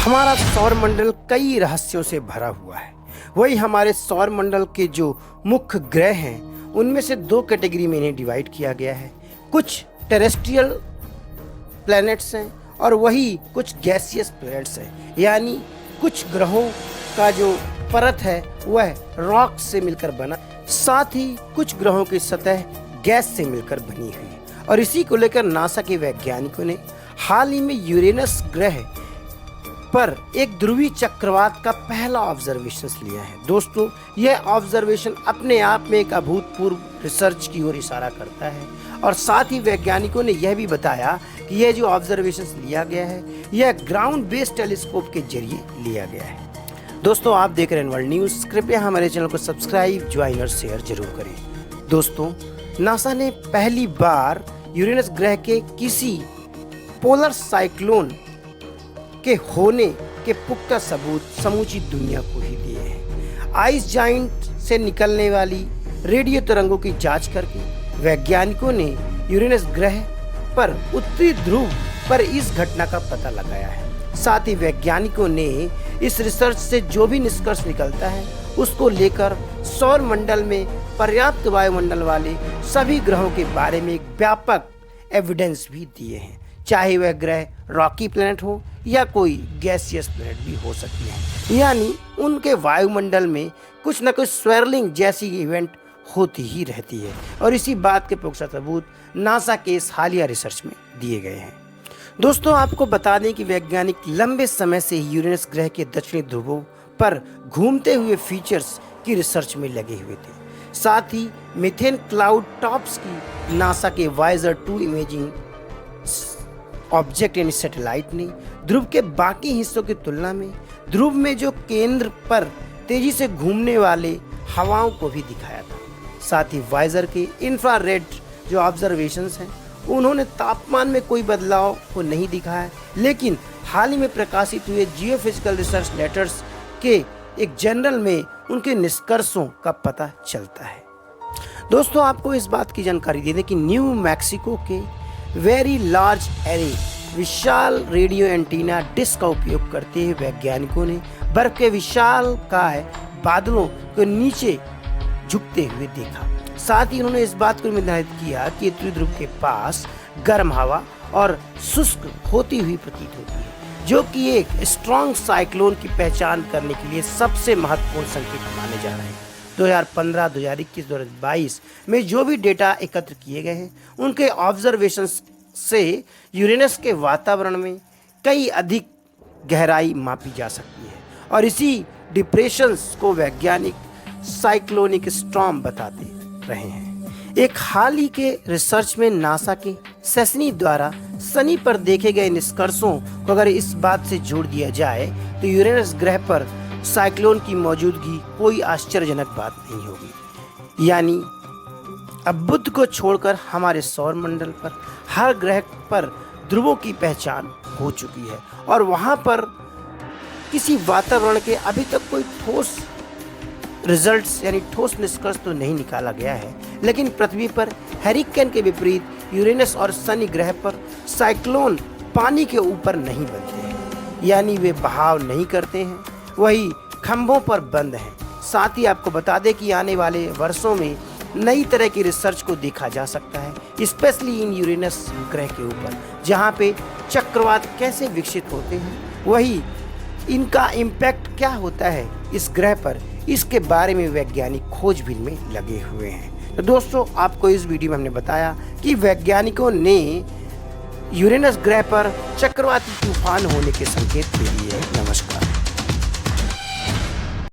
हमारा सौरमंडल कई रहस्यों से भरा हुआ है। वही हमारे सौरमंडल के जो मुख्य ग्रह हैं उनमें से दो कैटेगरी में इन्हें डिवाइड किया गया है। कुछ टेरेस्ट्रियल प्लैनेट्स हैं और वही कुछ गैसियस प्लैनेट्स हैं, यानी कुछ ग्रहों का जो परत है वह रॉक से मिलकर बना, साथ ही कुछ ग्रहों की सतह गैस से मिलकर बनी हुई है। और इसी को लेकर नासा के वैज्ञानिकों ने हाल ही में यूरेनस ग्रह पर एक ध्रुवीय चक्रवात का पहला ऑब्जर्वेशन लिया है। दोस्तों, यह ऑब्जर्वेशन अपने आप में एक अभूतपूर्व रिसर्च की ओर इशारा करता है और साथ ही वैज्ञानिकों ने यह भी बताया कि यह जो ऑब्जर्वेशन लिया गया है यह ग्राउंड बेस्ड टेलीस्कोप के जरिए लिया गया है। दोस्तों, आप देख रहे हैं वर्ल्ड न्यूज़। कृपया हमारे चैनल को सब्सक्राइब, ज्वाइन और शेयर जरूर करें। दोस्तों, नासा ने पहली बार यूरेनस ग्रह के किसी पोलर साइक्लोन के होने के पुख्ता सबूत समूची दुनिया को ही दिए हैं। आइस जाइंट से निकलने वाली रेडियो तरंगों की जांच करके वैज्ञानिकों ने यूरेनस ग्रह पर उत्तरी ध्रुव पर इस घटना का पता लगाया है। साथ ही वैज्ञानिकों ने इस रिसर्च से जो भी निष्कर्ष निकलता है उसको लेकर सौर मंडल में पर्याप्त वायुमंडल वाले सभी ग्रहों के बारे में एक व्यापक एविडेंस भी दिए हैं, चाहे वह ग्रह रॉकी प्लैनेट हो या कोई गैसियस प्लैनेट भी हो सकते हैं, यानी उनके वायुमंडल में कुछ न कुछ स्वेरलिंग जैसी इवेंट होती ही रहती है। और इसी बात के पुख्ता सबूत नासा के इस हालिया रिसर्च में दिए गए हैं। दोस्तों, आपको बता दें कि वैज्ञानिक लंबे समय से यूरेनस ग्रह के दक्षिणी ध्रुवों पर घूमते हुए फीचर्स की रिसर्च में लगे हुए थे। साथ ही मीथेन क्लाउड टॉप्स की नासा के वायेजर 2 इमेजिंग ऑब्जेक्ट यानी सैटेलाइट ने ध्रुव के बाकी हिस्सों की तुलना में ध्रुव में जो केंद्र पर तेजी से घूमने वाले हवाओं को भी दिखाया था। साथ ही वायेजर के इंफ्रारेड जो ऑब्जर्वेशंस हैं उन्होंने तापमान में कोई बदलाव को नहीं दिखाया, लेकिन हाल ही में प्रकाशित हुए जियोफिजिकल रिसर्च लेटर्स के एक जर्नल में उनके निष्कर्षों का पता चलता है। दोस्तों, आपको इस बात की जानकारी दे दें कि न्यू मैक्सिको के वेरी लार्ज एरे विशाल रेडियो एंटीना डिश का उपयोग करते हुए वैज्ञानिकों ने बर्फ के विशाल काय बादलों को नीचे झुकते हुए देखा। साथ ही उन्होंने इस बात को निर्धारित किया कि उत्तरी ध्रुव के पास गर्म हवा और शुष्क होती हुई प्रतीत होती है, जो कि एक स्ट्रॉन्ग साइक्लोन की पहचान करने के लिए सबसे महत्वपूर्ण संकेत माने जा रहे हैं। 2015, 2021, 2022 में जो भी डेटा एकत्र किए गए हैं उनके ऑब्जर्वेशंस से यूरेनस के वातावरण में कई अधिक गहराई मापी जा सकती है और इसी डिप्रेशंस को वैज्ञानिक साइक्लोनिक स्टॉर्म बताते रहे हैं। एक हाल ही के रिसर्च में नासा के सेसनी द्वारा शनि पर देखे गए निष्कर्षों को अगर इस बात से जोड़ दिया जाए तो यूरेनस ग्रह पर साइक्लोन की मौजूदगी कोई आश्चर्यजनक बात नहीं होगी। यानी अब बुध को छोड़कर हमारे सौर मंडल पर हर ग्रह पर ध्रुवों की पहचान हो चुकी है और वहां पर किसी वातावरण के अभी तक कोई ठोस रिजल्ट्स यानी ठोस निष्कर्ष तो नहीं निकाला गया है, लेकिन पृथ्वी पर हैरिकेन के विपरीत यूरेनस और शनि ग्रह पर साइक्लोन पानी के ऊपर नहीं बनते हैं, यानी वे बहाव नहीं करते हैं, वही खंभों पर बंद हैं। साथ ही आपको बता दें कि आने वाले वर्षों में नई तरह की रिसर्च को देखा जा सकता है, स्पेशली इन यूरेनस ग्रह के ऊपर, जहां पे चक्रवात कैसे विकसित होते हैं, वही इनका इम्पैक्ट क्या होता है इस ग्रह पर, इसके बारे में वैज्ञानिक खोजबीन में लगे हुए हैं। तो दोस्तों, आपको इस वीडियो में हमने बताया कि वैज्ञानिकों ने यूरेनस ग्रह पर चक्रवाती तूफान होने के संकेत दे दिए हैं।